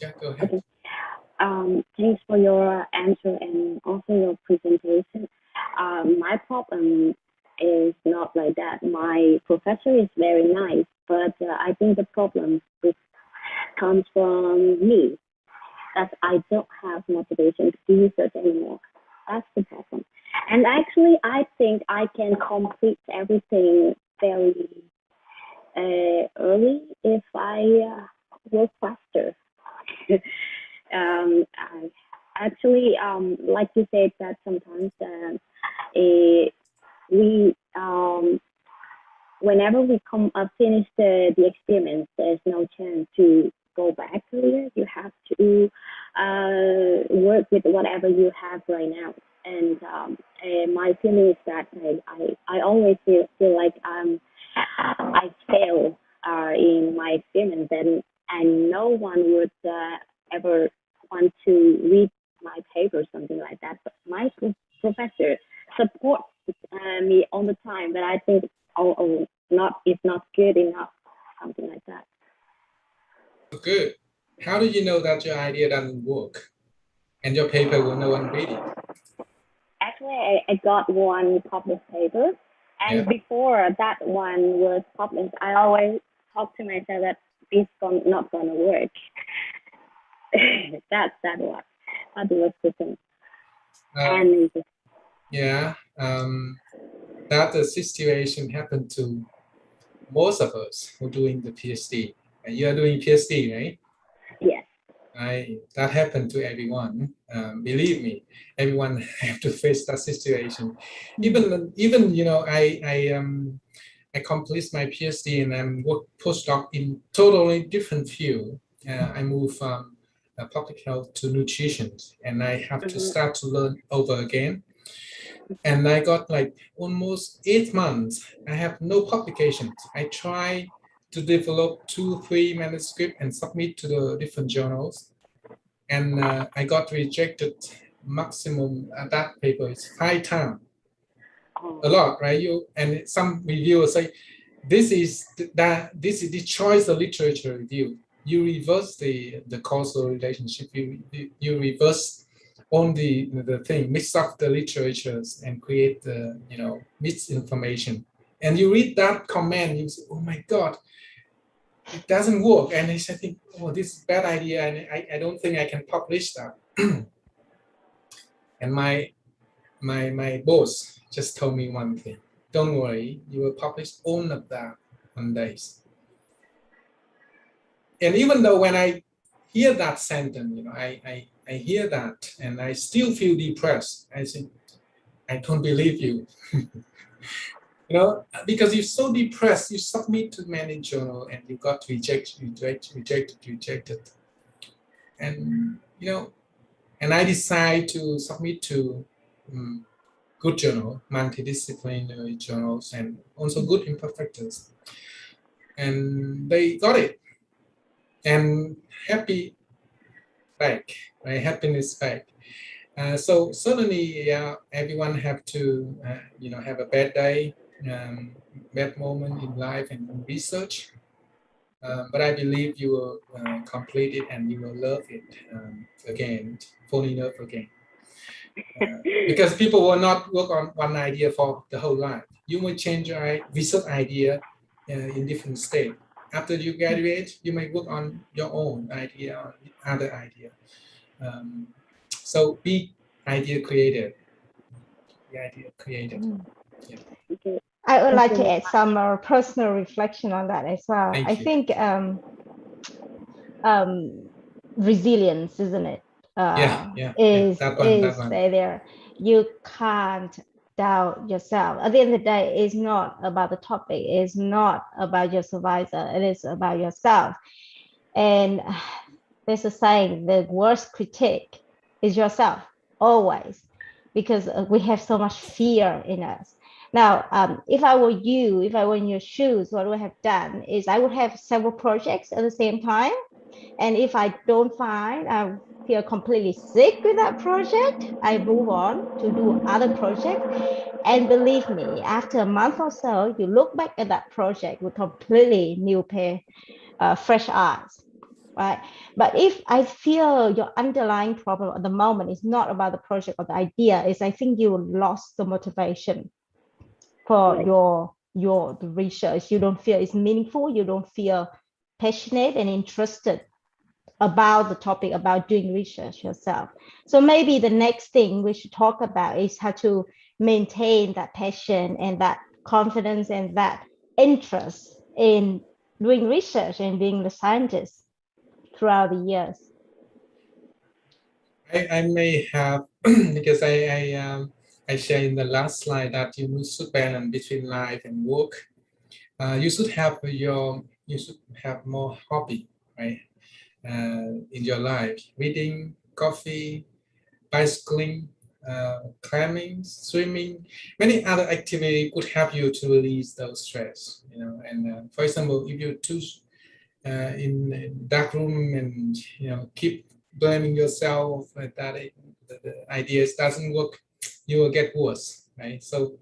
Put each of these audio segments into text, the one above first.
Yeah, go ahead. Okay. Thanks for your answer and also your presentation. My problem is not like that. My professor is very nice, but I think the problem comes from me, that I don't have motivation to do research anymore. That's the problem. And actually, I think I can complete everything very early if I work faster. I, actually, like you said, that sometimes we whenever we come finish the experiment, there's no chance to go back earlier. You have to work with whatever you have right now. And my feeling is that I always feel like I fail in my experiment, and no one would ever want to read my paper, something like that. But my professor supports me all the time, but I think not it's not good enough, something like that. Good. How do you know that your idea doesn't work and your paper will no one read it? Actually, I got one published paper, Yeah. and before that one was published, I always talk to myself that not gonna work. That was the thing, Um, and yeah. That the situation happened to most of us who are doing the PhD. And you are doing PhD, right? yes. That happened to everyone. Believe me, everyone have to face that situation. Even I complete my PhD and I'm work postdoc in totally different field. I move from public health to nutrition, and I have to Mm-hmm. start to learn over again. And I got like almost 8 months. I have no publications. I try to develop 2, 3 manuscripts and submit to the different journals, and I got rejected. Maximum that paper is 5 times. A Oh. lot, right? You and some reviewers say this is the choice of literature review. You reverse the causal relationship. You reverse on the thing, mix up the literatures and create the misinformation. And you read that comment, you say, oh my God, it doesn't work. And I think, oh, this is a bad idea, and I don't think I can publish that. And my boss just told me one thing: don't worry, you will publish all of that on days. And even though when I hear that sentence, I hear that and I still feel depressed. I think I don't believe you. Because you're so depressed, you submit to many journal and you got rejected. And and I decide to submit to good journal, multidisciplinary journals, and also good imperfectors. And they got it. And happy back, right? Happiness back. So certainly, yeah, everyone have to, have a bad day, bad moment in life and in research. But I believe you will complete it and you will love it again, fall in love again. Because people will not work on one idea for the whole life. You will change your research idea in different state. After you graduate, you may work on your own idea or other idea. So be idea creative. Be idea creative. Yeah. Okay. I would Thank like you to very add some personal reflection on that as well. I Thank you. think resilience, isn't it? Yeah. Is That one. there. You can't doubt yourself. At the end of the day, it's not about the topic. It's not about your supervisor. It is about yourself. And there's a saying: the worst critic is yourself, always, because we have so much fear in us. Now, if I were you, if I were in your shoes, what I would have done is I would have several projects at the same time. And if I don't find, I feel completely sick with that project, I move on to do other projects. And believe me, after a month or so, you look back at that project with completely new pair, fresh eyes. right? But if I feel your underlying problem at the moment is not about the project or the idea, is I think you lost the motivation for Right. your the research. You don't feel it's meaningful. You don't feel passionate and interested about the topic, about doing research yourself. So maybe the next thing we should talk about is how to maintain that passion and that confidence and that interest in doing research and being the scientist throughout the years. I may have because I share in the last slide that you should balance between life and work. You should have more hobby, right? In your life, reading, coffee, bicycling, climbing, swimming, many other activities could help you to release those stress. You know, and for example, if you choose in a dark room and keep blaming yourself that the ideas doesn't work, you will get worse, right? So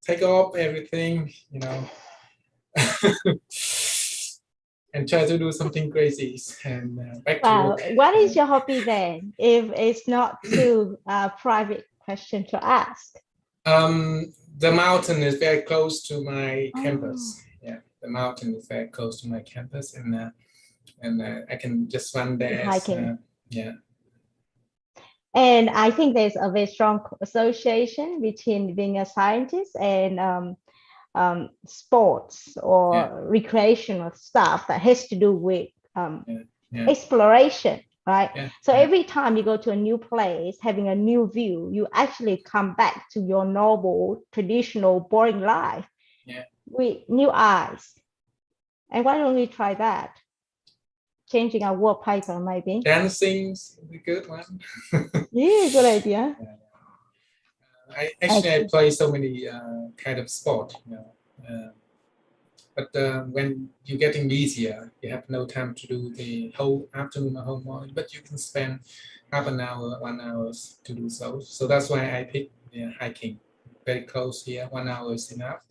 take off everything, and try to do something crazy and back to Wow, work. what is your hobby then? If it's not too private question to ask. The mountain is very close to my Oh. campus. Yeah, the mountain is very close to my campus, and I can just run there. Hiking. Yeah. And I think there's a very strong association between being a scientist and sports or recreational stuff that has to do with exploration, right? Yeah. So every time you go to a new place, having a new view, you actually come back to your normal, traditional, boring life with new eyes. And why don't we try that? Changing our work pattern, maybe. Dancing is a good one. Yeah, good idea. I play so many kind of sport, but when you're getting busier, you have no time to do the whole afternoon or whole morning, but you can spend half an hour, 1 hour to do so. So that's why I pick hiking very close here. 1 hour is enough.